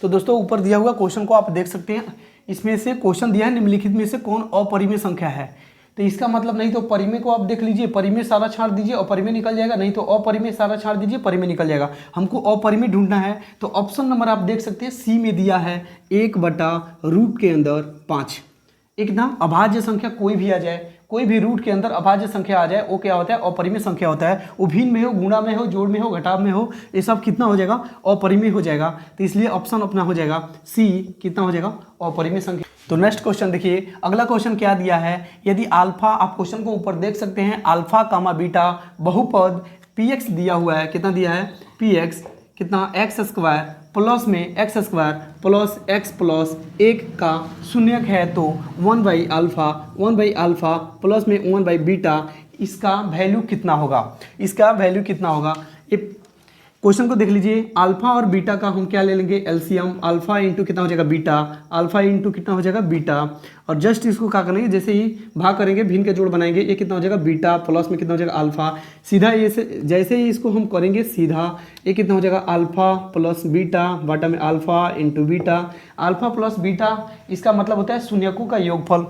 तो दोस्तों ऊपर दिया हुआ क्वेश्चन को आप देख सकते हैं। इसमें से क्वेश्चन दिया है निम्नलिखित में से कौन अपरिमेय संख्या है। तो इसका मतलब नहीं तो परिमेय को आप देख लीजिए, परिमेय सारा छाड़ दीजिए और परिमेय निकल जाएगा, नहीं तो अपरिमेय सारा छाड़ दीजिए परिमेय निकल जाएगा। हमको अपरिमेय ढूंढना है तो ऑप्शन नंबर आप देख सकते हैं सी में दिया है 1/रूट के अंदर 5। एक ना अभाज्य संख्या कोई भी आ जाए, कोई भी रूट के अंदर अभाज्य संख्या आ जाए वो क्या होता है, अपरिमेय संख्या होता है। वो भिन्न में हो, गुणा में हो, जोड़ में हो, घटाव में हो, ये सब कितना हो जाएगा, अपरिमेय हो जाएगा। तो इसलिए ऑप्शन अपना हो जाएगा सी, कितना हो जाएगा, अपरिमेय संख्या। तो नेक्स्ट क्वेश्चन देखिए, अगला क्वेश्चन क्या दिया है, यदि अल्फा, आप क्वेश्चन को ऊपर देख सकते हैं, अल्फा कामा बीटा बहुपद px दिया हुआ है, कितना दिया है, px कितना, एक्स स्क्वायर प्लस में x square plus x plus 1 का शून्यक है तो 1/अल्फा प्लस में 1/बीटा, इसका वैल्यू कितना होगा, इसका वैल्यू कितना होगा। ये क्वेश्चन को देख लीजिए, अल्फा और बीटा का हम क्या ले लेंगे, एलसीएम। अल्फा इंटू कितना हो जाएगा, बीटा, अल्फा इंटू कितना हो जाएगा, बीटा। और जस्ट इसको क्या करेंगे, जैसे ही भाग करेंगे भिन्न के जोड़ बनाएंगे, ये कितना हो जाएगा, बीटा प्लस में कितना हो जाएगा, अल्फा। सीधा ये से जैसे ही इसको हम करेंगे सीधा, ये कितना हो जाएगा, अल्फा प्लस बीटा बटा में alpha into beta. Alpha plus beta इसका मतलब होता है शून्यकों का योगफल।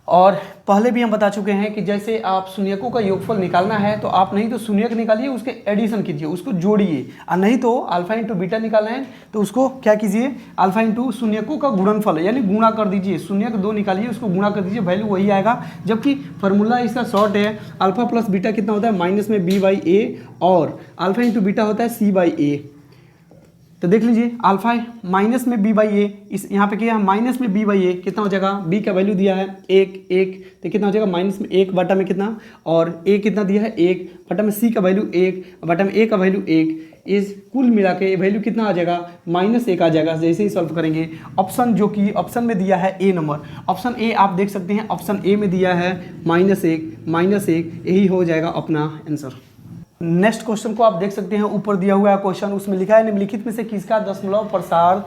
और पहले भी हम बता चुके हैं कि जैसे आप शून्यकों का योगफल निकालना है तो आप नहीं तो शून्यक निकालिए, उसके एडिशन कीजिए, उसको जोड़िए, और नहीं तो अल्फा इंटू बीटा निकालना है तो उसको क्या कीजिए, अल्फा इंटू शून्यकों का गुणनफल यानी गुणा कर दीजिए, शून्यक 2 निकालिए, उसको गुणा कर दीजिए, वैल्यू वही आएगा। जबकि फार्मूला इसका शॉर्ट है, अल्फा प्लस बीटा कितना होता है, माइनस में b/a और अल्फा इंटू बीटा होता है c/a। तो देख लीजिए, अल्फा माइनस में b/a, इस यहाँ पे क्या है, माइनस में b/a कितना हो जाएगा, b का वैल्यू दिया है 1 तो कितना हो जाएगा, माइनस में 1 बटा में कितना, और a कितना दिया है 1 बटा में c का वैल्यू 1 बटा में a का वैल्यू 1, इस कुल मिला के वैल्यू कितना आ जाएगा, -1 आ जाएगा। जैसे ही सॉल्व करेंगे ऑप्शन, जो कि ऑप्शन में दिया है ए नंबर, ऑप्शन ए आप देख सकते हैं, ऑप्शन ए में दिया है -1, यही हो जाएगा अपना आंसर। नेक्स्ट क्वेश्चन को आप देख सकते हैं, ऊपर दिया हुआ है क्वेश्चन, उसमें लिखा है निम्नलिखित में से किसका दशमलव प्रसार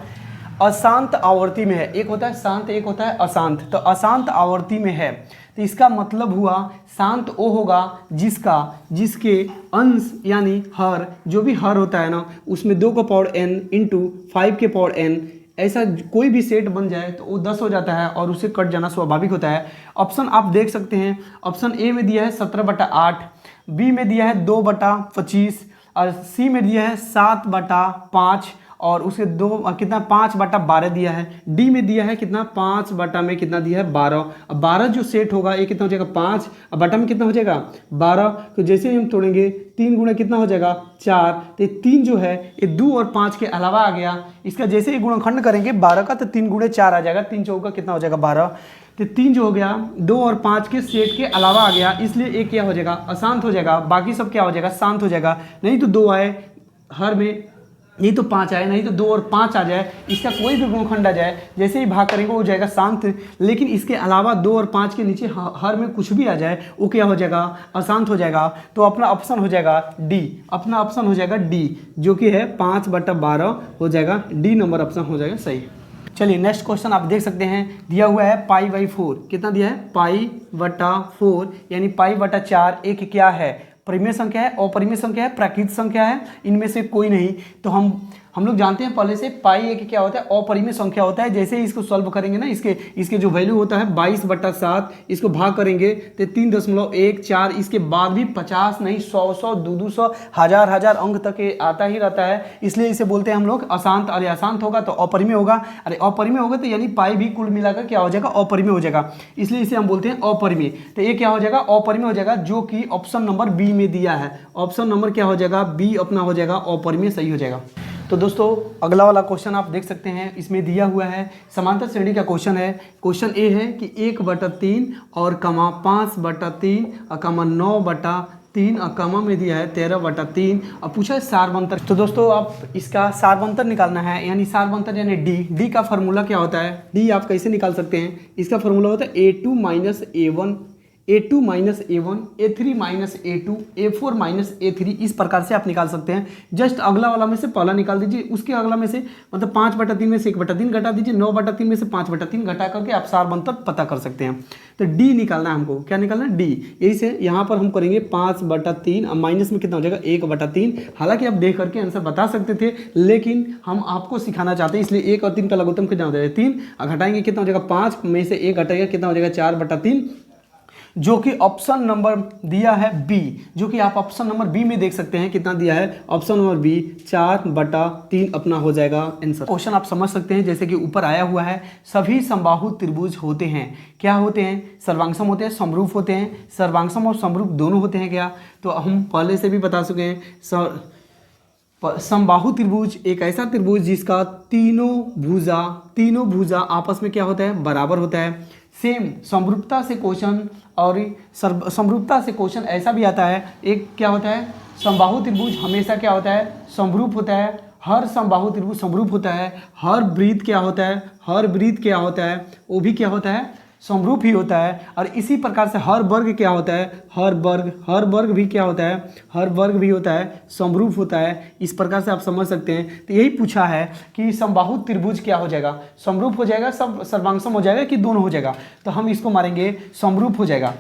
अशांत आवर्ती में है। एक होता है शांत, एक होता है अशांत। तो अशांत आवर्ती में है तो इसका मतलब हुआ शांत वो होगा जिसके अंश यानी हर, जो भी हर होता है ना, उसमें 2 का पावर n इंटू 5 के पावर n, ऐसा कोई भी सेट बन जाए तो वो 10 हो जाता है और उसे कट जाना स्वाभाविक होता है। ऑप्शन आप देख सकते हैं, ऑप्शन ए में दिया है 17/8, बी में दिया है 2/25 और सी में दिया है 7/5 और उसे 2 कितना 5/12 दिया है। डी में दिया है कितना 5 बटा में कितना दिया है 12। अब 12 जो सेट होगा ये कितना हो जाएगा 5 और बटा में कितना हो जाएगा 12। तो जैसे ही हम तोड़ेंगे 3 गुणा कितना हो जाएगा 4। तो 3 जो है ये 2 और 5 के अलावा आ गया। इसका जैसे ही गुणनखंड करेंगे 12 का तो 3 गुणे 4 आ जाएगा, 3 चौका कितना हो जाएगा 12। तो 3 जो हो गया 2 और 5 के सेट के अलावा आ गया, इसलिए एक क्या हो जाएगा अशांत हो जाएगा, बाकी सब क्या हो जाएगा शांत हो जाएगा। नहीं तो 2 आए हर में, नहीं तो 5 आए, नहीं तो 2 और 5 आ जाए, इसका कोई भी गुणनखंड आ जाए, जैसे ही भाग करेंगे वो जाएगा शांत। लेकिन इसके अलावा 2 और 5 के नीचे हर में कुछ भी आ जाए वो क्या हो जाएगा अशांत हो जाएगा। तो अपना ऑप्शन हो जाएगा डी, अपना ऑप्शन हो जाएगा डी, जो कि है 5/12 हो जाएगा, डी नंबर ऑप्शन हो जाएगा सही। चलिए नेक्स्ट क्वेश्चन आप देख सकते हैं, दिया हुआ है π/4, कितना दिया है π/4 यानी π/4 एक क्या है, परिमेय संख्या है, अपरिमेय संख्या है, प्राकृत संख्या है, इनमें से कोई नहीं। तो हम लोग जानते हैं पहले से पाई एक क्या होता है, अपरिमेय संख्या होता है। जैसे ही इसको सॉल्व करेंगे ना, इसके जो वैल्यू होता है 22/7, इसको भाग करेंगे तो 3.14, इसके बाद भी 50 नहीं 100 200 1000 अंक तक आता ही रहता है। इसलिए इसे बोलते हैं हम लोग अशांत। अरे अशांत होगा तो अपरिमेय होगा, अरे अपरिमेय होगा तो यानी पाई भी कुल मिलाकर क्या हो जाएगा अपरिमेय हो जाएगा, इसलिए इसे हम बोलते हैं अपरिमेय। तो ये क्या हो जाएगा अपरिमेय हो जाएगा, जो कि ऑप्शन नंबर बी में दिया है। ऑप्शन नंबर क्या हो जाएगा बी अपना हो जाएगा अपरिमेय सही हो जाएगा। तो दोस्तों अगला वाला क्वेश्चन आप देख सकते हैं, इसमें दिया हुआ है समांतर श्रेणी का क्वेश्चन है। क्वेश्चन ए है कि 1/3 और कमा 5/3 और कमा 9/3 और कमा में दिया है 13/3 और पूछा है सारवंतर। तो दोस्तों आप इसका सारवंतर निकालना है, यानी सारवंतर यानी डी का फार्मूला क्या होता है, डी आप कैसे निकाल सकते हैं, इसका फार्मूला होता है a2 - a1 A2 minus A1, A3 minus A2, A4 minus A3, इस प्रकार से आप निकाल सकते हैं। जस्ट अगला वाला में से पहला निकाल दीजिए, उसके अगला में से मतलब 5/3 में से 1/3 घटा दीजिए, 9/3 में से 5/3 घटा करके आप सार अंतर पता कर सकते हैं। तो D निकालना है हमको, क्या निकालना है? D। यही से यहाँ पर हम करेंगे 5/3, अब माइनस में कितना हो जाएगा? 1/3। हालांकि आप देख करके आंसर बता सकते थे, लेकिन हम आपको सिखाना चाहते हैं, इसलिए 1 और 3 का लघुत्तम कितना हो जाएगा? 3। घटाएंगे कितना हो जाएगा? 5 में से 1 घटाएगा कितना हो जाएगा? 4/3, जो कि ऑप्शन नंबर दिया है बी, जो कि आप ऑप्शन नंबर बी में देख सकते हैं कितना दिया है। ऑप्शन नंबर बी 4/3 अपना हो जाएगा आंसर। क्वेश्चन आप समझ सकते हैं, जैसे कि ऊपर आया हुआ है, सभी समबाहु त्रिभुज होते हैं, क्या होते हैं? सर्वांगसम होते हैं, समरूप होते हैं। सर्वांगसम और समरूप दोनों होते हैं क्या? तो हम पहले से भी बता चुके हैं। समबाहु त्रिभुज एक ऐसा त्रिभुज जिसका तीनों भुजा आपस में क्या होता है? बराबर होता है। सेम समरूपता से क्वेश्चन और समरूपता से क्वेश्चन ऐसा भी आता है, एक क्या होता है? समबाहु त्रिभुज हमेशा क्या होता है? समरूप होता है। हर समबाहु त्रिभुज समरूप होता है। हर वृत्त क्या होता है? हर वृत्त क्या होता है? वो भी क्या होता है? समरूप ही होता है। और इसी प्रकार से हर वर्ग क्या होता है? हर वर्ग भी क्या होता है? हर वर्ग भी होता है, समरूप होता है। इस प्रकार से आप समझ सकते हैं। तो यही पूछा है कि समबाहु त्रिभुज क्या हो जाएगा? समरूप हो जाएगा, सब सर्वांगसम हो जाएगा कि दोनों हो जाएगा? तो हम इसको मारेंगे समरूप हो जाएगा।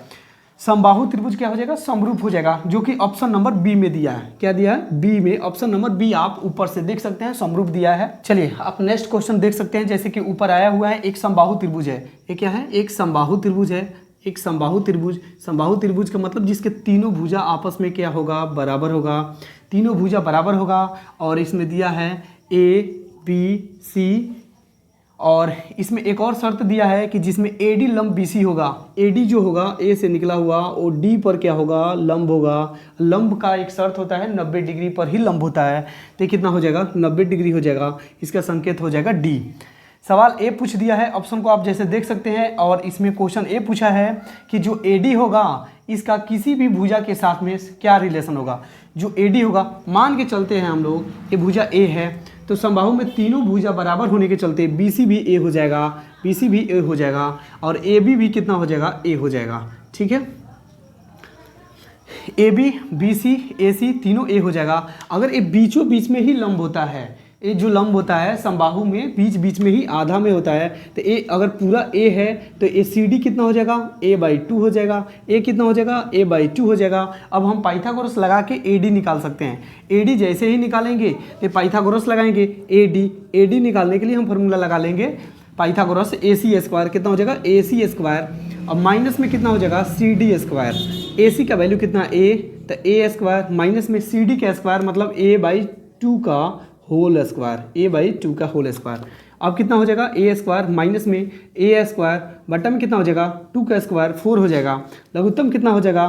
समबाहु त्रिभुज क्या हो जाएगा? समरूप हो जाएगा, जो कि ऑप्शन नंबर बी में दिया है। क्या दिया है? बी में, ऑप्शन नंबर बी आप ऊपर से देख सकते हैं, समरूप दिया है। चलिए आप नेक्स्ट क्वेश्चन देख सकते हैं, जैसे कि ऊपर आया हुआ है, एक समबाहु त्रिभुज है। ये क्या है? एक समबाहु त्रिभुज है। एक समबाहु त्रिभुज, समबाहु त्रिभुज का मतलब जिसके तीनों भुजा आपस में क्या होगा? बराबर होगा। तीनों भुजा बराबर होगा। और इसमें दिया है ABC, और इसमें एक और शर्त दिया है कि जिसमें AD लंब BC होगा। AD जो होगा A से निकला हुआ, वो D पर क्या होगा? लंब होगा। लंब का एक शर्त होता है 90 डिग्री पर ही लंब होता है। तो कितना हो जाएगा? 90 डिग्री हो जाएगा। इसका संकेत हो जाएगा D। सवाल ए पूछ दिया है, ऑप्शन को आप जैसे देख सकते हैं। और इसमें क्वेश्चन ए पूछा है कि जो AD होगा इसका किसी भी भुजा के साथ में क्या रिलेशन होगा? जो AD होगा, मान के चलते हैं हम लोग, ये भुजा A है, तो समबाहु में तीनों भुजा बराबर होने के चलते BC भी A हो जाएगा, BC भी A हो जाएगा, और AB भी कितना हो जाएगा? A हो जाएगा। ठीक है, AB BC AC तीनों A हो जाएगा। अगर ये बीचों बीच में ही लंब होता है, ये जो लंब होता है समबाहु में बीच में ही आधा में होता है, तो ए अगर पूरा ए है तो ए CD कितना हो जाएगा? A/2 हो जाएगा। ए कितना हो जाएगा? A/2 हो जाएगा। अब हम पाइथागोरस लगा के AD निकाल सकते हैं। AD जैसे ही निकालेंगे तो पाइथागोरस लगाएंगे। AD निकालने के लिए हम फार्मूला लगा लेंगे पाइथागोरस, AC² कितना हो जाएगा? AC²। अब माइनस में कितना हो जाएगा? CD²। AC का वैल्यू कितना? A, तो A² माइनस में CD का स्क्वायर मतलब A/2 का होल स्क्वायर, A/2 का होल स्क्वायर। अब कितना हो जाएगा? A² माइनस में A² बटा में कितना हो जाएगा? 2 का स्क्वायर 4 हो जाएगा। लघुत्तम कितना हो जाएगा?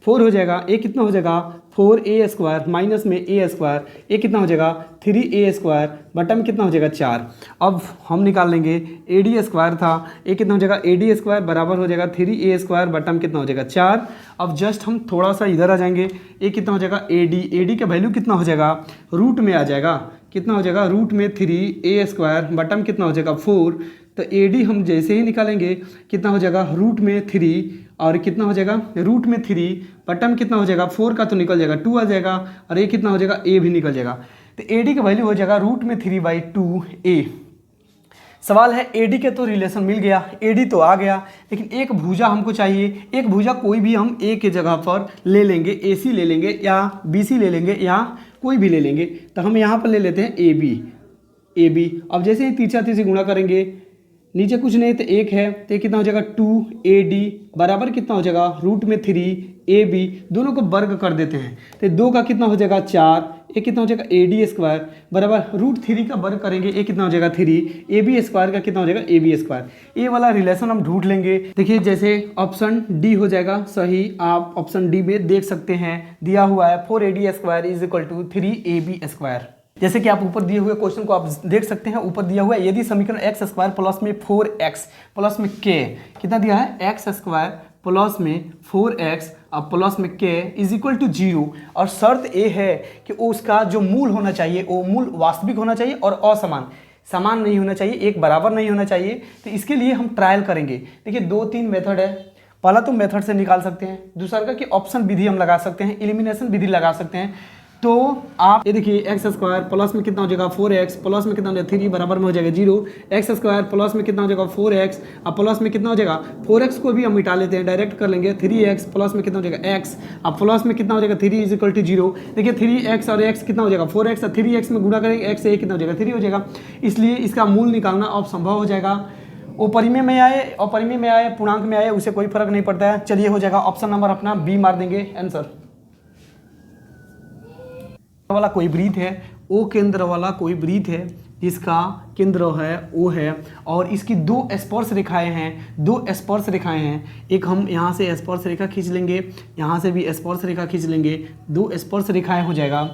4 हो जाएगा। A कितना हो जाएगा? 4A² माइनस में A², A कितना हो जाएगा? 3A² बटा में कितना हो जाएगा? 4। अब हम निकाल लेंगे AD² था, A कितना हो जाएगा? AD² बराबर हो जाएगा 3A² बटा में कितना हो जाएगा? 4। अब जस्ट हम थोड़ा सा इधर आ जाएंगे, A कितना हो जाएगा? AD का वैल्यू कितना हो जाएगा? रूट में आ जाएगा। कितना हो जाएगा? रूट में 3A² बटा में कितना हो जाएगा? 4। तो AD हम जैसे ही निकालेंगे कितना हो जाएगा? रूट में 3, और कितना हो जाएगा? रूट में 3 बटा में कितना हो जाएगा? 4 का तो निकल जाएगा, 2 आ जाएगा, और A कितना हो जाएगा? A भी निकल जाएगा। तो AD का वैल्यू हो जाएगा रूट में 3/2A। सवाल है AD के तो रिलेशन मिल गया, AD तो आ गया, लेकिन एक भुजा हमको चाहिए। एक भुजा कोई भी हम A के जगह पर ले लेंगे, AC ले लेंगे या BC ले लेंगे या कोई भी ले लेंगे। तो हम यहाँ पर ले लेते हैं AB। अब जैसे ही तीसरा से गुणा करेंगे, नीचे कुछ नहीं तो 1 है, तो कितना हो जाएगा? 2AD बराबर कितना हो जाएगा? रूट में 3AB। दोनों को वर्ग कर देते हैं, तो 2 का कितना हो जाएगा? 4। ये कितना हो जाएगा? AD² बराबर रूट 3 का वर्ग करेंगे, ये कितना हो जाएगा? 3। AB² का कितना हो जाएगा? AB²। ये वाला रिलेशन हम ढूंढ लेंगे। देखिए जैसे ऑप्शन डी हो जाएगा सही, आप ऑप्शन डी में देख सकते हैं, दिया हुआ है 4AD² = 3AB²। जैसे कि आप ऊपर दिए हुए क्वेश्चन को आप देख सकते हैं, ऊपर दिया हुआ है यदि समीकरण x² प्लस में 4x प्लस में k कितना दिया है? x² प्लस में 4x अब प्लस में k = 0, और शर्त ये है कि उसका जो मूल होना चाहिए वो मूल वास्तविक होना चाहिए और समान नहीं होना चाहिए, एक बराबर नहीं होना चाहिए। तो इसके लिए हम ट्रायल करेंगे। देखिए 2-3 मेथड है। पहला तो मेथड से निकाल सकते हैं, दूसरा का कि ऑप्शन विधि हम लगा सकते हैं, एलिमिनेशन विधि लगा सकते हैं। तो आप ये देखिए एक्स स्क्वायर प्लस में कितना हो जाएगा 4x प्लस में कितना हो जाएगा 3 बराबर में हो जाएगा 0, एक्स स्क्वायर प्लस में कितना हो जाएगा 4x अब प्लस में कितना हो जाएगा 4x को भी हम मिटा लेते हैं, डायरेक्ट कर लेंगे 3x प्लस में कितना हो जाएगा x अब प्लस में कितना हो जाएगा 3 = 0। देखिए 3x और x कितना हो जाएगा 4x और 3x में गुणा करेंगे x से कितना हो जाएगा 3 हो जाएगा, इसलिए इसका मूल निकालना अब संभव हो जाएगा। अपरिमेय में आए अपरिमेय में आए पूर्णांक में आए उसे कोई फर्क नहीं पड़ता है। चलिए हो जाएगा ऑप्शन नंबर अपना बी मार देंगे आंसर। वाला कोई वृत्त है, ओ केंद्र वाला कोई वृत्त है जिसका केंद्र है ओ है और इसकी दो स्पर्श रेखाएं हैं, दो स्पर्श रेखाएं हैं। एक हम यहाँ से स्पर्श रेखा खींच लेंगे, यहाँ से भी स्पर्श रेखा खींच लेंगे, दो स्पर्श रेखाएं हो जाएगा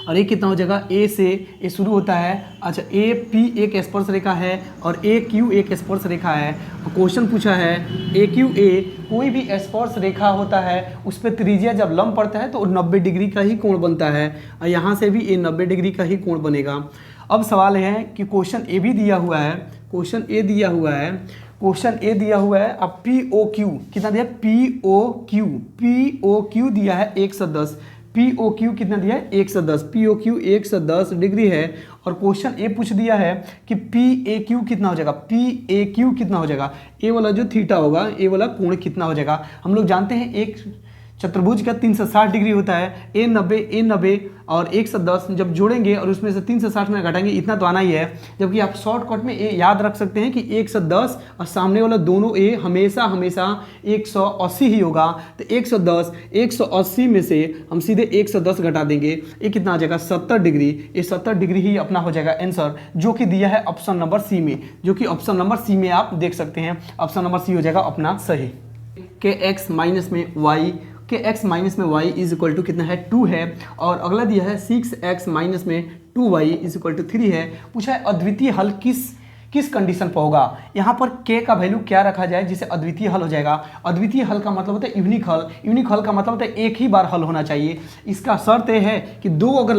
और एक कितना हो जाएगा ए से ए शुरू होता है। अच्छा ए पी एक स्पर्श रेखा है और ए क्यू एक स्पर्श रेखा है। क्वेश्चन पूछा है ए क्यू ए कोई भी स्पर्श रेखा होता है उस पर त्रिज्या जब लंब पड़ता है तो 90 डिग्री का ही कोण बनता है और यहाँ से भी ए 90 डिग्री का ही कोण बनेगा। अब सवाल है कि क्वेश्चन ए भी दिया हुआ है, क्वेश्चन ए दिया हुआ है, क्वेश्चन ए दिया हुआ है। अब पी ओ क्यू कितना दिया पी ओ क्यू दिया है 110, पी ओ क्यू कितना दिया है 110, पी ओ क्यू 110 डिग्री है और क्वेश्चन ए पूछ दिया है कि पी ए क्यू कितना हो जाएगा, पी ए क्यू कितना हो जाएगा, ए वाला जो थीटा होगा ए वाला कोण कितना हो जाएगा। हम लोग जानते हैं एक चतुर्भुज का 360 डिग्री होता है, ए 90 और 110 जब जोड़ेंगे और उसमें से 360 में घटाएंगे इतना तो आना ही है। जबकि आप शॉर्टकट में ए याद रख सकते हैं कि 110 और सामने वाला दोनों ए हमेशा 180 ही होगा। तो 110 180 में से हम सीधे 110 घटा देंगे, ये कितना आ जाएगा 70 डिग्री। ये 70 डिग्री ही अपना हो जाएगा आंसर, जो कि दिया है ऑप्शन नंबर सी में, जो कि ऑप्शन नंबर सी में आप देख सकते हैं। ऑप्शन नंबर सी हो जाएगा अपना सही। के एक्स माइनस में वाई के x माइनस में y इज इक्वल टू कितना है 2 है और अगला दिया है 6x माइनस में 2y इज इक्वल टू 3 है। पूछा है अद्वितीय हल किस कंडीशन पर होगा। यहाँ पर k का वैल्यू क्या रखा जाए जिससे अद्वितीय हल हो जाएगा। अद्वितीय हल का मतलब होता है यूनिक हल, यूनिक हल का मतलब होता है एक ही बार हल होना चाहिए। इसका शर्त यह है कि दो अगर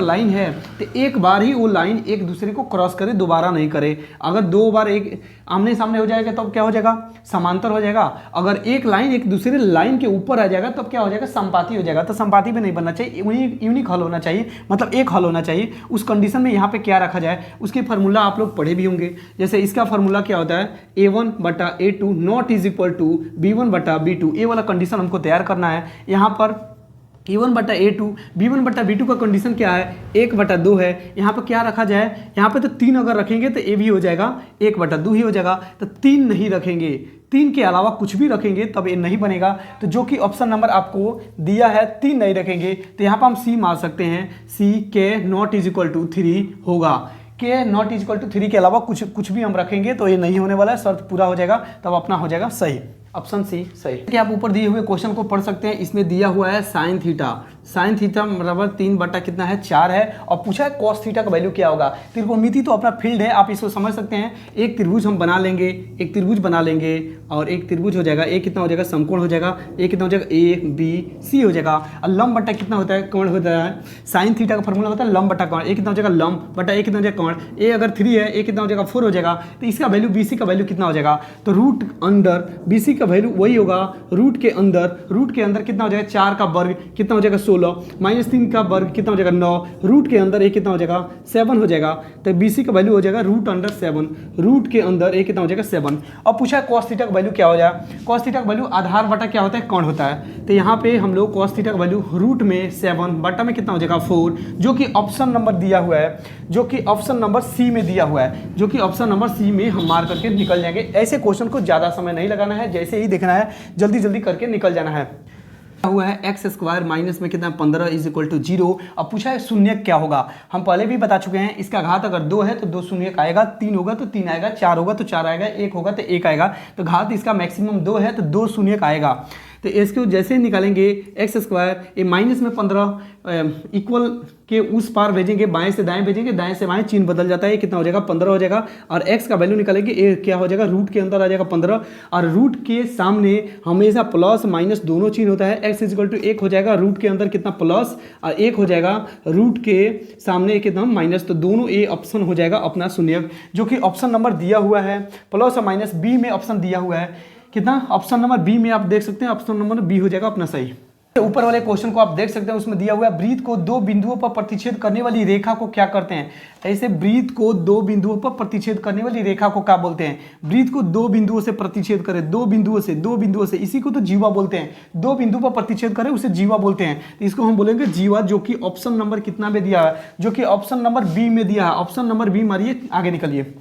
लाइन है तो एक बार ही वो लाइन एक दूसरे को क्रॉस करे, दोबारा नहीं करे। अगर दो बार एक आमने सामने हो जाएगा तब क्या हो जाएगा समांतर हो जाएगा। अगर एक लाइन एक दूसरे लाइन के ऊपर आ जाएगा तब क्या हो जाएगा संपाती हो जाएगा। तो संपाती भी नहीं बनना चाहिए, यूनिक हल होना चाहिए, मतलब एक हल होना चाहिए। उस कंडीशन में यहाँ पे क्या रखा जाए उसकी फार्मूला आप लोग पढ़े भी होंगे। जैसे इसका फार्मूला क्या होता है a1/a2 not is equal to b1/b2। ये वाला कंडीशन हमको तैयार करना है। यहाँ पर a1/a2 b1/b2 का कंडीशन क्या है 1/2 है। यहाँ पर क्या रखा जाए, यहाँ पे तो 3 अगर रखेंगे तो a भी हो जाएगा 1/2 ही हो जाएगा। तो 3 नहीं रखेंगे, 3 के अलावा कुछ भी रखेंगे तब ये नहीं बनेगा। तो जो कि ऑप्शन नंबर आपको दिया है 3 नहीं रखेंगे तो यहाँ पर हम सी मार सकते हैं, सी के नॉट इज इक्वल टू 3 होगा। के नॉट इज इक्वल टू 3 के अलावा कुछ भी हम रखेंगे तो ये नहीं होने वाला है, शर्त पूरा हो जाएगा तब अपना हो जाएगा सही। ऑप्शन सी सही। कि आप ऊपर दिए हुए क्वेश्चन को पढ़ सकते हैं। इसमें दिया हुआ है साइन थीटा बराबर 3 बटा कितना है 4 है और पूछा है कॉस थीटा का वैल्यू क्या होगा। त्रिकोणमिति तो अपना फील्ड है, आप इसको समझ सकते हैं। एक त्रिभुज हम बना लेंगे, एक त्रिभुज बना लेंगे और एक त्रिभुज हो जाएगा, एक कितना हो जाएगा समकोण हो जाएगा, एक कितना हो जाएगा ए बी सी हो जाएगा और लंब बटा कितना होता है कोण होता है। साइन थीटा का फॉर्मूला होता है लंब बटा कोण, एक कितना हो जाएगा लंब बटा एक कितना हो जाएगा कोण। ए अगर 3 है ए कितना हो जाएगा 4 हो जाएगा। तो इसका वैल्यू बी सी का वैल्यू कितना हो जाएगा, तो रूट अंदर बी सी का वैल्यू वही होगा रूट के अंदर कितना हो जाएगा 4 का वर्ग कितना हो जाएगा 16 माइनस 3 का वर्ग कितना हो जाएगा 9 रूट के अंदर एक कितना हो जाएगा 7 हो जाएगा। तो BC का वैल्यू हो जाएगा √7 रूट के अंदर एक कितना हो जाएगा 7। अब पूछा है cos थीटा का वैल्यू क्या हो जाएगा। cos थीटा का वैल्यू आधार बटा क्या होता है कोण होता है। तो यहाँ पे हम लोग cos थीटा का वैल्यू रूट में 7 बटा में कितना हो जाएगा 4 जो कि ऑप्शन नंबर दिया हुआ है, जो कि ऑप्शन नंबर सी में दिया हुआ है, जो कि ऑप्शन नंबर सी में हम मार करके निकल जाएंगे। ऐसे क्वेश्चन को ज़्यादा समय नहीं लगाना है, जैसे ही देखना है जल्दी करके निकल जाना है। हुआ है एक्स स्क्वायर माइनस में कितना 15 इज इक्वल टू 0। अब पूछा है शून्य क्या होगा। हम पहले भी बता चुके हैं इसका घात अगर 2 है तो 2 शून्य आएगा, 3 होगा तो 3 आएगा, 4 होगा तो 4 आएगा, 1 होगा तो 1 आएगा। तो घात इसका मैक्सिमम 2 है तो 2 शून्य आएगा। तो इसको जैसे ही निकालेंगे एक्स स्क्वायर ये माइनस में 15 इक्वल के उस पार भेजेंगे, बाएं से दाएं भेजेंगे, दाएं से बाएं चिन्ह बदल जाता है, कितना हो जाएगा 15 हो जाएगा। और एक्स का वैल्यू निकालेंगे ये क्या हो जाएगा रूट के अंदर आ जाएगा 15 और रूट के सामने हमेशा प्लस माइनस दोनों चिन्ह होता है। एक्स इज इक्वल टू 1 हो जाएगा, रूट के अंदर कितना प्लस और 1 हो जाएगा, रूट के सामने कितना माइनस। तो दोनों ए ऑप्शन हो जाएगा अपना शून्य, जो कि ऑप्शन नंबर दिया हुआ है प्लस और माइनस बी में ऑप्शन दिया हुआ है। कितना, ऑप्शन नंबर बी में आप देख सकते हैं, ऑप्शन नंबर बी हो जाएगा अपना सही। ऊपर वाले क्वेश्चन को आप देख सकते हैं, उसमें दिया हुआ है वृत्त को दो बिंदुओं पर प्रतिच्छेद करने वाली रेखा को क्या करते हैं। ऐसे वृत्त को दो बिंदुओं पर प्रतिच्छेद करने वाली रेखा को क्या बोलते हैं। वृत्त को दो बिंदुओं से प्रतिच्छेद करे, दो बिंदुओं से, इसी को तो जीवा बोलते हैं। दो बिंदु पर प्रतिच्छेद करे उसे जीवा बोलते हैं, तो इसको हम बोलेंगे जीवा, जो कि ऑप्शन नंबर कितना में दिया है, जो कि ऑप्शन नंबर बी में दिया है। ऑप्शन नंबर बी मारिए, आगे निकलिए।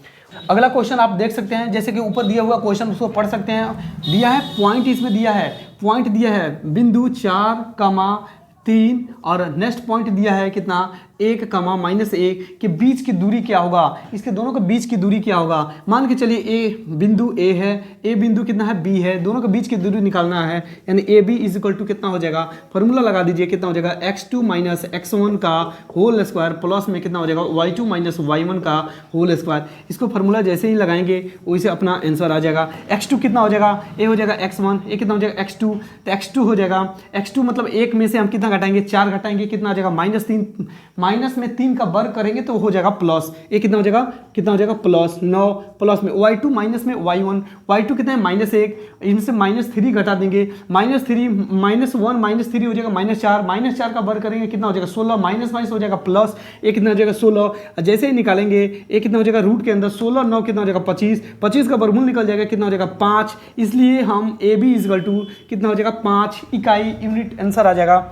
अगला क्वेश्चन आप देख सकते हैं, जैसे कि ऊपर दिया हुआ क्वेश्चन उसको पढ़ सकते हैं। दिया है पॉइंट, इसमें दिया है पॉइंट, दिया है बिंदु 4,3 और नेक्स्ट पॉइंट दिया है कितना 1,-1 के बीच की दूरी क्या होगा, इसके दोनों के बीच की दूरी क्या होगा। मान के चलिए ए बिंदु ए है, ए बिंदु कितना है बी है, दोनों के बीच की दूरी निकालना है, यानी A B is equal to कितना हो जाएगा, फॉर्मूला लगा दीजिए, कितना हो जाएगा x2 माइनस x1 का होल स्क्वायर प्लस में कितना हो जाएगा y2 माइनस y1 का होल स्क्वायर। इसको फॉर्मूला जैसे ही लगाएंगे वैसे अपना आंसर आ जाएगा। x2 कितना हो जाएगा, ए हो जाएगा x1, ए कितना हो जाएगा x2, तो x2 हो जाएगा, x2 मतलब एक में से हम कितना घटाएंगे 4 घटाएंगे, कितना हो जाएगा -3, माइनस में 3 का वर्ग करेंगे तो हो जाएगा प्लस, ये कितना हो जाएगा, कितना हो जाएगा +9, प्लस में y2 माइनस में y1, y2 कितना है -1, इनसे -3 घटा देंगे, -3 -1 -3 हो जाएगा -4, -4 का वर्ग करेंगे कितना हो जाएगा 16, माइनस हो जाएगा प्लस, ये कितना हो जाएगा 16, जैसे ही निकालेंगे ये कितना हो जाएगा रूट के अंदर 16 9 कितना हो जाएगा 25, 25 का वर्गमूल निकल जाएगा कितना हो जाएगा 5, इसलिए हम ए बी इक्वल टू कितना हो जाएगा 5 इकाई यूनिट आंसर आ जाएगा,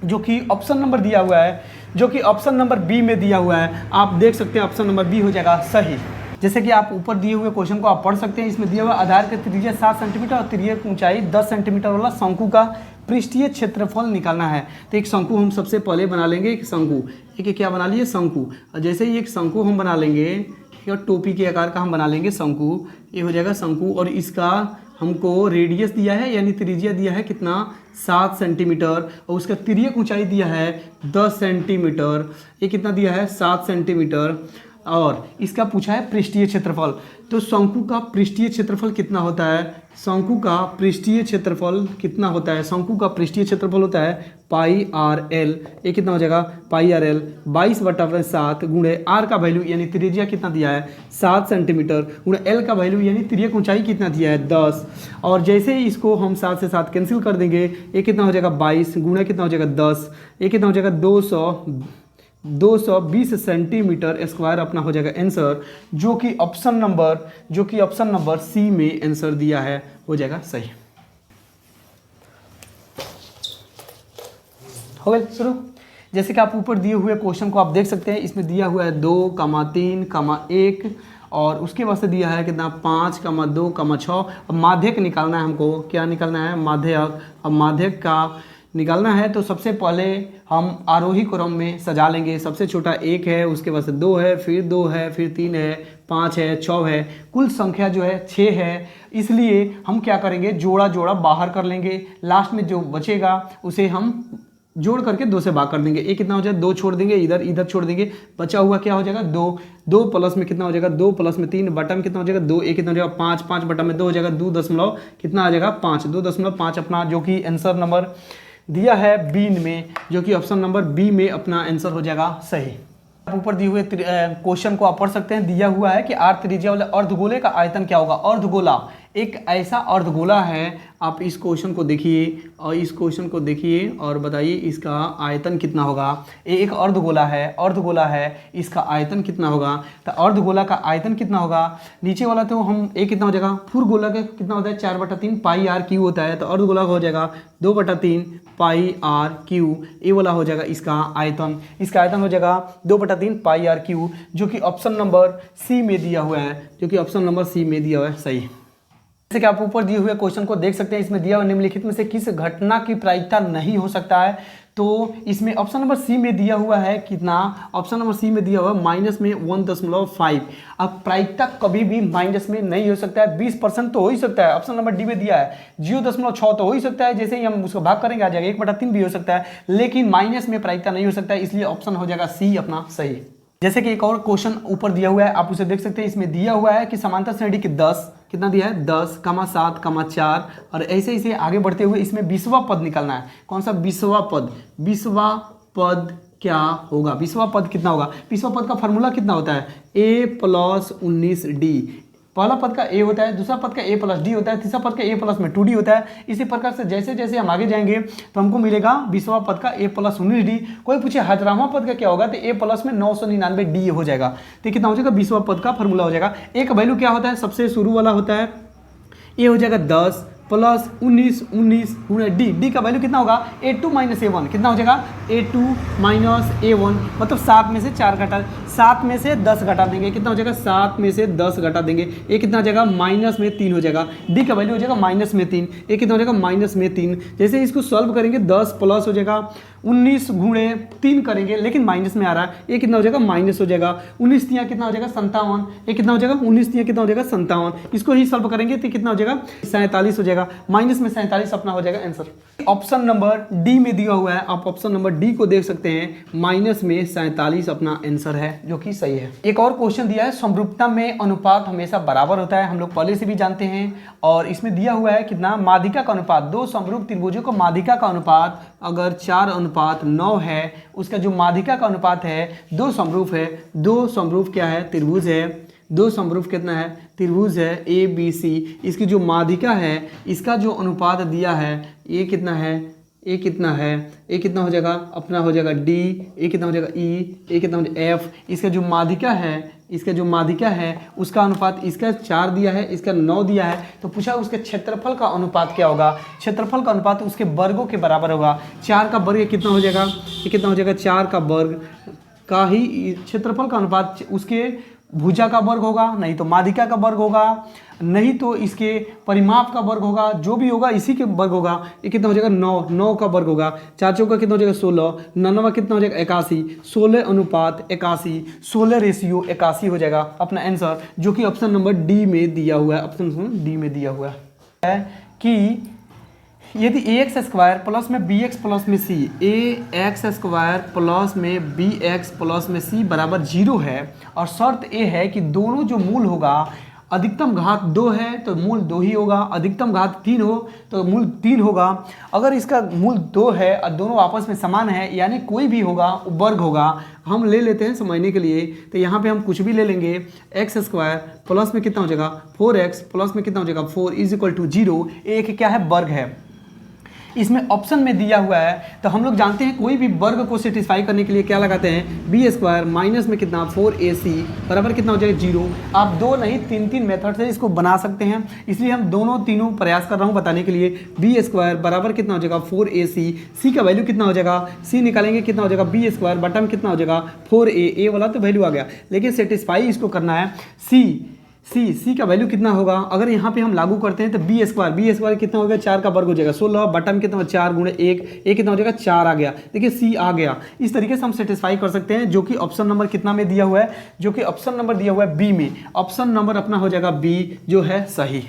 जो कि ऑप्शन नंबर दिया हुआ है, जो कि ऑप्शन नंबर बी में दिया हुआ है। आप देख सकते हैं ऑप्शन नंबर बी हो जाएगा सही। जैसे कि आप ऊपर दिए हुए क्वेश्चन को आप पढ़ सकते हैं, इसमें दिया हुआ आधार का त्रिज्या 7 सेंटीमीटर और त्रिज्या की ऊंचाई 10 सेंटीमीटर वाला शंकु का पृष्ठीय क्षेत्रफल निकालना है। तो एक शंकु हम सबसे पहले बना लेंगे, एक शंकु, एक क्या बना लिए शंकु, और जैसे ही एक शंकु हम बना लेंगे, टोपी के आकार का हम बना लेंगे शंकु, ये हो जाएगा शंकु, और इसका हमको रेडियस दिया है यानी त्रिज्या दिया है कितना 7 सेंटीमीटर, और उसका तिर्यक ऊंचाई दिया है 10 सेंटीमीटर, ये कितना दिया है 7 सेंटीमीटर, और इसका पूछा है पृष्ठीय क्षेत्रफल। तो शंकु का पृष्ठीय क्षेत्रफल कितना होता है, शंकु का पृष्ठीय क्षेत्रफल कितना होता है, शंकु का पृष्ठीय क्षेत्रफल होता है πr_l, ये कितना हो जाएगा πr_l 22/7 गुणे r का वैल्यू यानी त्रिज्या कितना दिया है 7 सेंटीमीटर गुणे l का वैल्यू यानी तिर्यक ऊंचाई कितना दिया है 10, और जैसे ही इसको हम 7 से 7 कैंसिल कर देंगे, ये कितना हो जाएगा 22 गुणे कितना हो जाएगा 10, ये कितना हो जाएगा 220 सेंटीमीटर स्क्वायर अपना हो जाएगा आंसर, जो कि ऑप्शन नंबर सी में आंसर दिया है, हो जाएगा सही। हो गया शुरू। जैसे कि आप ऊपर दिए हुए क्वेश्चन को आप देख सकते हैं, इसमें दिया हुआ है 2,3,1 और उसके बाद से दिया है कितना 5,2,6। अब माध्यक निकालना है हमको, क्या निकालना है माध्यक। अब माध्यक का निकालना है तो सबसे पहले हम आरोही क्रम में सजा लेंगे। सबसे छोटा 1 है, उसके बाद से 2 है, फिर 2 है, फिर 3 है, 5 है, 6 है, कुल संख्या जो है 6 है। इसलिए हम क्या करेंगे, जोड़ा जोड़ा बाहर कर लेंगे, लास्ट में जो बचेगा उसे हम जोड़ करके 2 से भाग कर देंगे। ये कितना हो जाएगा 2 छोड़ देंगे, इधर इधर छोड़ देंगे, बचा हुआ क्या हो जाएगा 2। 2 प्लस में कितना हो जाएगा 2 प्लस में 3 बटा में कितना हो जाएगा 2, एक कितना हो जाएगा 5, 5 बटा में 2 हो जाएगा 2 दशमलव कितना आ जाएगा 5, 2.5 अपना जो कि आंसर नंबर दिया है बी में, जो कि ऑप्शन नंबर बी में अपना आंसर हो जाएगा सही। आप ऊपर दिए हुए क्वेश्चन को आप पढ़ सकते हैं। दिया हुआ है कि r त्रिज्या वाले अर्धगोले का आयतन क्या होगा। अर्धगोला एक ऐसा अर्धगोला है, आप इस क्वेश्चन को देखिए और इस क्वेश्चन को देखिए और बताइए इसका आयतन कितना होगा। ये एक अर्धगोला है, इसका आयतन कितना होगा। तो अर्धगोला का आयतन कितना होगा, नीचे वाला तो हम एक कितना हो जाएगा, पूर्ण गोला का कितना होता है 4/3 πr क्यू होता है, तो अर्धगोला का हो जाएगा 2/3 πr क्यू। ये वाला हो जाएगा इसका आयतन हो जाएगा 2/3 πr क्यू, जो कि ऑप्शन नंबर सी में दिया हुआ है, सही। जैसे कि आप ऊपर दिए हुए क्वेश्चन को देख सकते हैं, इसमें दिया हुआ निम्नलिखित में से किस घटना की प्रायिकता नहीं हो सकता है। तो इसमें ऑप्शन नंबर सी में दिया हुआ है कितना, ऑप्शन नंबर सी में दिया हुआ है माइनस में 1.5। अब प्रायिकता कभी भी माइनस में नहीं हो सकता है, 20% तो हो ही सकता है। ऑप्शन नंबर डी में दिया है 0.6 तो हो ही सकता है, जैसे ही हम उसको भाग करेंगे आ जाएगा 1/3 भी हो सकता है, लेकिन माइनस में प्रायिकता नहीं हो सकता है, इसलिए ऑप्शन हो जाएगा सी अपना सही। जैसे कि एक और क्वेश्चन ऊपर दिया हुआ है, आप उसे देख सकते हैं। इसमें दिया हुआ है कि समांतर श्रेणी के 10 कितना दिया है 10, 7, 4 और ऐसे ऐसे आगे बढ़ते हुए इसमें 20वां पद निकालना है। कौन सा 20वां पद, 20वां पद क्या होगा, 20वां पद कितना होगा। 20वां पद का फॉर्मूला कितना होता है a + 19d पहला पद का a होता है, दूसरा पद का a प्लस डी होता है, तीसरा पद का a प्लस में 2d होता है। इसी प्रकार से जैसे जैसे हम आगे जाएंगे तो हमको मिलेगा 20वां पद का a प्लस 19d। कोई पूछे 18वां पद का क्या होगा तो a प्लस में 999d हो जाएगा। तो कितना हो जाएगा 20वां पद का फॉर्मूला हो जाएगा। a का वैल्यू क्या होता है, सबसे शुरू वाला होता है a हो जाएगा 10 प्लस 19 19 गुणा डी का वैल्यू कितना होगा a2 माइनस a1, कितना हो जाएगा a2 माइनस a1, मतलब 7 में से 4 घटा, 7 में से 10 घटा देंगे, कितना हो जाएगा 7 में से 10 घटा देंगे, ये कितना हो जाएगा माइनस में 3 हो जाएगा। डी का वैल्यू हो जाएगा माइनस में 3, ये कितना हो जाएगा माइनस में 3। जैसे इसको सॉल्व करेंगे 10 प्लस हो जाएगा 19 गुणे 3 करेंगे, लेकिन माइनस में आ रहा है, ये कितना हो जाएगा माइनस हो जाएगा। 19 तिया कितना हो जाएगा 57, ये कितना हो जाएगा 19 तिया कितना हो जाएगा 57। इसको ही सॉल्व करेंगे तो कितना हो जाएगा 47 हो जाएगा, माइनस में 47 अपना हो जाएगा आंसर। ऑप्शन नंबर डी में दिया हुआ है, आप ऑप्शन नंबर डी को देख सकते हैं, माइनस में 47 अपना आंसर है जो कि सही है। एक और क्वेश्चन दिया है, समरूपता में अनुपात हमेशा बराबर होता है, हम लोग पहले से भी जानते हैं। और इसमें दिया हुआ है कितना, माध्यिका का अनुपात, दो समरूप त्रिभुजों को माध्यिका का अनुपात अगर 4:9 है, उसका जो माध्यिका का अनुपात है, दो समरूप है, दो समरूप क्या है त्रिभुज है, दो समरूप कितना है त्रिभुज है ए बी सी, इसकी जो माध्यिका है इसका जो अनुपात दिया है ये कितना है, ए कितना है, ए कितना हो जाएगा अपना हो जाएगा डी, ए कितना हो जाएगा ई, ए कितना हो जाएगा एफ। इसका जो माध्यिका है, इसका जो माध्यिका है उसका अनुपात, इसका 4 दिया है, इसका 9 दिया है, तो पूछा उसके क्षेत्रफल का अनुपात क्या होगा। क्षेत्रफल का अनुपात उसके वर्गों के बराबर होगा। 4 का वर्ग कितना हो जाएगा, ये कितना हो जाएगा 4 का वर्ग का ही क्षेत्रफल का अनुपात उसके भुजा का वर्ग होगा, नहीं तो माध्यिका का वर्ग होगा, नहीं तो इसके परिमाप का वर्ग होगा, जो भी होगा इसी के वर्ग होगा। ये कितना हो जाएगा 9 का वर्ग होगा। 4 चौका कितना हो जाएगा 16, 9 कितना हो जाएगा 81, 16 अनुपात 81, 16 रेशियो 81 हो जाएगा अपना आंसर, जो कि ऑप्शन नंबर डी में दिया हुआ है। ऑप्शन डी में दिया हुआ है कि यदि ax स्क्वायर प्लस में bx प्लस में c, ax स्क्वायर प्लस में bx प्लस में c बराबर 0 है, और शर्त ए है कि दोनों जो मूल होगा, अधिकतम घात 2 है तो मूल 2 ही होगा, अधिकतम घात 3 हो तो मूल 3 होगा। अगर इसका मूल 2 है और दोनों आपस में समान है, यानी कोई भी होगा वर्ग होगा, हम ले लेते हैं समझने के लिए, तो यहाँ पे हम कुछ भी ले लेंगे, एक्स स्क्वायर प्लस में कितना हो जाएगा 4x प्लस में कितना हो जाएगा 4 इज इक्वल टू 0, एक क्या है वर्ग है। इसमें ऑप्शन में दिया हुआ है, तो हम लोग जानते हैं कोई भी वर्ग को सेटिस्फाई करने के लिए क्या लगाते हैं, बी स्क्वायर माइनस में कितना 4ac बराबर कितना हो जाएगा 0। आप 2 नहीं 3 मेथड से इसको बना सकते हैं, इसलिए हम तीनों प्रयास कर रहा हूँ बताने के लिए। बी स्क्वायर बराबर कितना हो जाएगा 4ac, सी का वैल्यू कितना हो जाएगा, सी निकालेंगे कितना हो जाएगा बी स्क्वायर बटा में कितना हो जाएगा 4a वाला तो वैल्यू आ गया, लेकिन सेटिस्फाई इसको करना है सी का वैल्यू कितना होगा। अगर यहाँ पे हम लागू करते हैं तो बी स्क्वायर कितना हो गया 4 का वर्ग हो जाएगा 16, बटा में कितना 4 गुणे 1, एक कितना हो जाएगा 4 आ गया। देखिए सी आ गया, इस तरीके से हम सेटिस्फाई कर सकते हैं, जो कि ऑप्शन नंबर कितना में दिया हुआ है, जो कि ऑप्शन नंबर दिया हुआ है बी में। ऑप्शन नंबर अपना हो जाएगा बी जो है सही।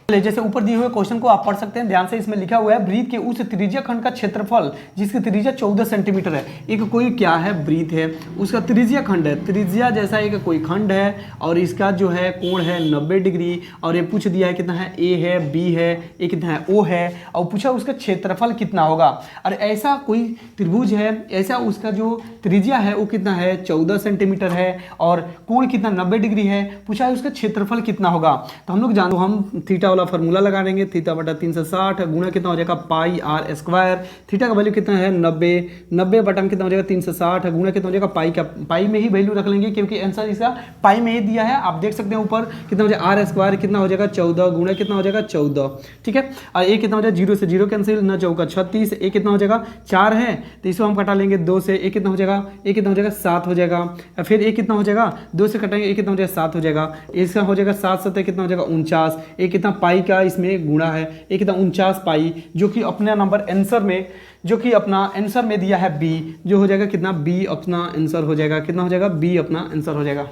जैसे ऊपर दिए हुए क्वेश्चन को आप पढ़ सकते हैं ध्यान से। इसमें लिखा हुआ है वृत्त के उस त्रिज्या खंड का क्षेत्रफल जिसकी त्रिज्या 14 सेंटीमीटर है। एक कोई क्या है वृत्त है, उसका त्रिज्या खंड है, त्रिज्या जैसा एक कोई खंड है, और इसका जो है कोण है 90 डिग्री, और ये पूछ दिया है कितना है ए है बी है, ये कितना है ओ है, और पूछा उसका क्षेत्रफल कितना होगा। और ऐसा कोई त्रिभुज है, ऐसा उसका जो त्रिज्या है वो कितना है 14 सेंटीमीटर है, और कोण कितना 90 डिग्री है, पूछा है उसका क्षेत्रफल कितना होगा। तो हम लोग जानते, हम थीटा वाला फॉर्मूला लगा देंगे, थीटा बटा 360 गुणा कितना हो जाएगा पाई आर स्क्वायर। थीटा का वैल्यू कितना है 90 बटा में कितना हो जाएगा 360 गुणा कितना हो जाएगा पाई का, पाई में ही वैल्यू रख लेंगे क्योंकि आंसर इसका पाई में ही दिया है। आप देख सकते हैं ऊपर कितना हो जाएगा आर स्क्वायर कितना हो जाएगा 14 गुणा कितना हो जाएगा 14, ठीक है। और ए कितना हो जाएगा 0 से 0 कैंसिल, न चौका 36, ए कितना हो जाएगा 4 है तो इसको हम कटा लेंगे 2 से, ए कितना हो जाएगा 7 हो जाएगा। फिर ए कितना हो जाएगा 2 से कटाएंगे, ए कितना हो जाएगा 7 हो जाएगा, इसका हो जाएगा 7 7 कितना हो जाएगा 49, ए कितना पाई का इसमें गुणा है, एक कितना 49 पाई, जो कि अपना नंबर आंसर में, जो कि अपना आंसर में दिया है बी, जो हो जाएगा कितना बी अपना आंसर हो जाएगा, कितना हो जाएगा बी अपना आंसर हो जाएगा।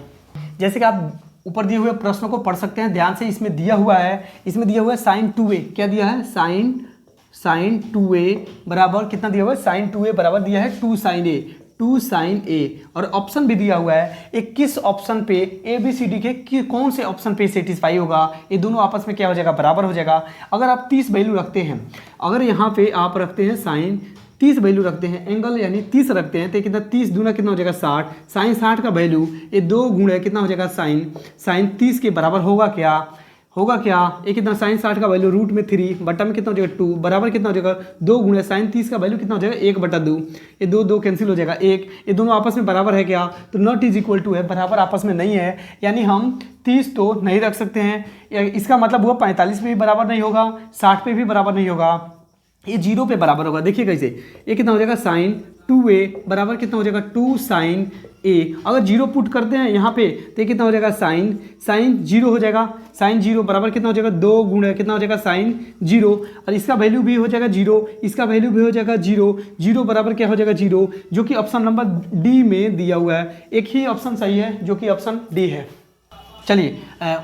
जैसे कि आप ऊपर दिए हुए प्रश्नों को पढ़ सकते हैं ध्यान से। इसमें दिया हुआ है sin 2a, क्या दिया है sin 2a बराबर कितना दिया हुआ है, sin 2a बराबर दिया है 2 sin a, और ऑप्शन भी दिया हुआ है एक किस ऑप्शन पे ए बी सी डी के कौन से ऑप्शन पे सेटिस्फाई होगा, ये दोनों आपस में क्या हो जाएगा बराबर हो जाएगा। अगर आप 30 वैल्यू रखते हैं, अगर यहाँ पे आप रखते हैं sin 30 वैल्यू रखते हैं, एंगल यानी 30 रखते हैं, तो कितना 30 दूना कितना हो जाएगा 60, साइन 60 का वैल्यू ये 2 गुणे कितना हो जाएगा साइन 30 के बराबर होगा क्या ये कितना साइन 60 का वैल्यू रूट में 3 बटा में कितना हो जाएगा 2 बराबर कितना हो जाएगा 2 गुणे साइन 30 का वैल्यू कितना हो जाएगा 1/2, ये 2 कैंसिल हो जाएगा 1, ये दोनों आपस में बराबर है क्या, तो नॉट इज इक्वल टू है, बराबर आपस में नहीं है, यानी हम 30 तो नहीं रख सकते हैं, इसका मतलब हुआ 45 पे भी बराबर नहीं होगा, 60 पे भी बराबर नहीं होगा, ये 0 पे बराबर होगा। देखिए कैसे, ये कितना हो जाएगा साइन 2a बराबर कितना हो जाएगा 2 साइन a, अगर 0 पुट करते हैं यहाँ पे तो ये कितना हो जाएगा साइन 0 हो जाएगा, साइन 0 बराबर कितना हो जाएगा 2 गुणे कितना हो जाएगा साइन 0, और इसका वैल्यू भी हो जाएगा 0, इसका वैल्यू भी हो जाएगा 0 बराबर क्या हो जाएगा 0, जो कि ऑप्शन नंबर डी में दिया हुआ है। एक ही ऑप्शन सही है जो कि ऑप्शन डी है। चलिए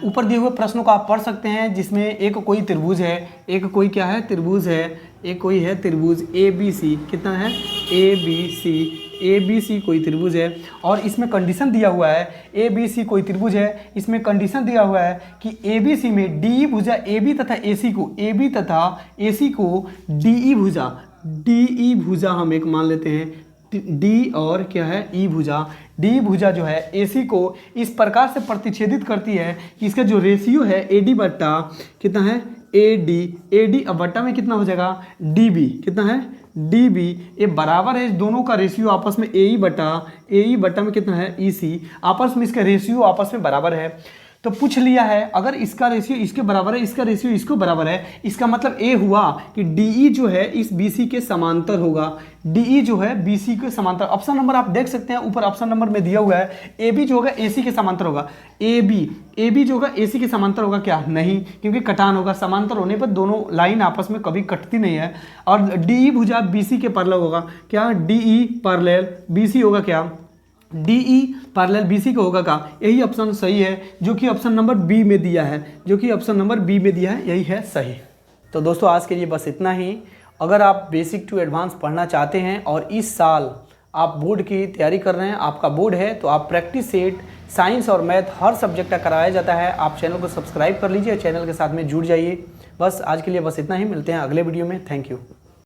ऊपर दिए हुए प्रश्नों को आप पढ़ सकते हैं, जिसमें एक कोई त्रिभुज है, एक कोई क्या है त्रिभुज है, एक कोई है त्रिभुज ABC, कितना है ABC कोई त्रिभुज है, और इसमें कंडीशन दिया हुआ है ABC कोई त्रिभुज है, इसमें कंडीशन दिया हुआ है कि ABC में DE भुजा AB तथा AC को DE भुजा हम एक मान लेते हैं, डी और क्या है ई भुजा जो है AC को इस प्रकार से प्रतिच्छेदित करती है कि इसका जो रेशियो है AD बट्टा कितना है AD अब बट्टा में कितना हो जाएगा DB, कितना है DB, ये बराबर है, दोनों का रेशियो आपस में AE बट्टा में कितना है EC, आपस में इसका रेशियो आपस में बराबर है। तो पूछ लिया है अगर इसका रेशियो इसके बराबर है, इसका रेशियो इसको बराबर है, इसका मतलब ए हुआ कि DE जो है इस BC के समांतर होगा, DE जो है BC के समांतर। ऑप्शन नंबर आप देख सकते हैं, ऊपर ऑप्शन नंबर में दिया हुआ है AB जो होगा AC के समांतर होगा, AB जो होगा AC के समांतर होगा क्या, नहीं, क्योंकि कटान होगा, समांतर होने पर दोनों लाइन आपस में कभी कटती नहीं है। और DE भुजा BC के पैरेलल होगा क्या, DE पैरेलल BC होगा क्या, DE पैरेलल BC का होगा का, यही ऑप्शन सही है जो कि ऑप्शन नंबर बी में दिया है, यही है सही। तो दोस्तों आज के लिए बस इतना ही। अगर आप बेसिक टू एडवांस पढ़ना चाहते हैं और इस साल आप बोर्ड की तैयारी कर रहे हैं, आपका बोर्ड है, तो आप प्रैक्टिस सेट साइंस और मैथ हर सब्जेक्ट का कराया जाता है। आप चैनल को सब्सक्राइब कर लीजिए, चैनल के साथ में जुड़ जाइए। बस आज के लिए बस इतना ही, मिलते हैं अगले वीडियो में। Thank you.